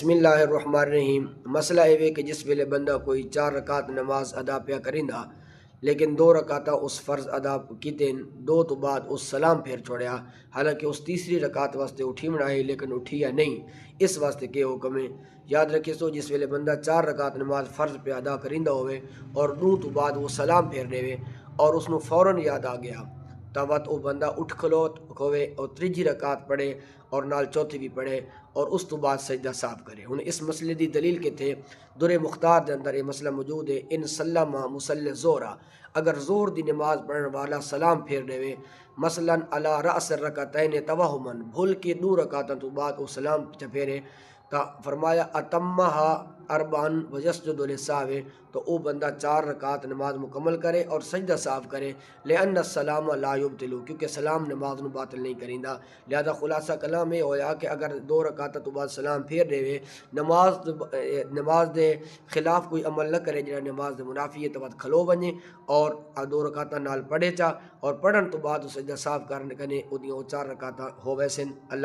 بسم اللہ الرحمن الرحیم۔ مسئلہ یہ کہ جس ویلے بندہ کوئی 4 رکعت نماز ادا پیا کریندا لیکن 2 رکعتاں اس فرض ادا کیتے، 2 تو بعد اس سلام پھیر چھوڑیا، حالانکہ اس تیسری رکعت واسطے اٹھی ہے لیکن اٹھیا نہیں، اس واسطے کہ حکم ہے؟ یاد رکھے سو جس ویلے بندہ 4 رکعت نماز فرض پہ ادا کریندا ہوئے اور 2 تو بعد وہ سلام پھیر دے اور اس نو فوراً یاد آ گیا تاوت وہ بندہ اٹھ کھلوت ہوئے اور تیجی رکعت پڑھے اور نال چوتھی بھی پڑھے اور اس تو بعد سجدہ صاف کرے۔ ہن اس مسئلے دی دلیل کے تھے در مختار دے اندر یہ مسئلہ موجود ہے۔ ان سلم مصلی زورا، اگر زور دی نماز پڑھن والا سلام پھیر دے مثلا علی رأس الرکعتین توہما، بھول کے 2 رکعتاں تو بعد وہ سلام پھیرے تا فرمایا اتمہا اربعن ویسجد للسہو، تو او بندہ 4 رکعت نماز مکمل کرے اور سجدہ صاف کرے، لأن السلام لا یبطل، کیونکہ سلام نماز نو باطل نہیں کریندا۔ لہذا خلاصہ کلام یہ ہویا کہ اگر 2 رکعت تو بعد سلام پھیر دے نماز دے خلاف کوئی عمل نہ کرے جڑا نماز دے منافی ہے تو بعد کھلو ونجے اور 2 رکعت نال پڑھے چا اور پڑھن تو بعد سجدہ صاف کرنے کنے اودیاں 4 رکعت ہو ویسن۔ اللہ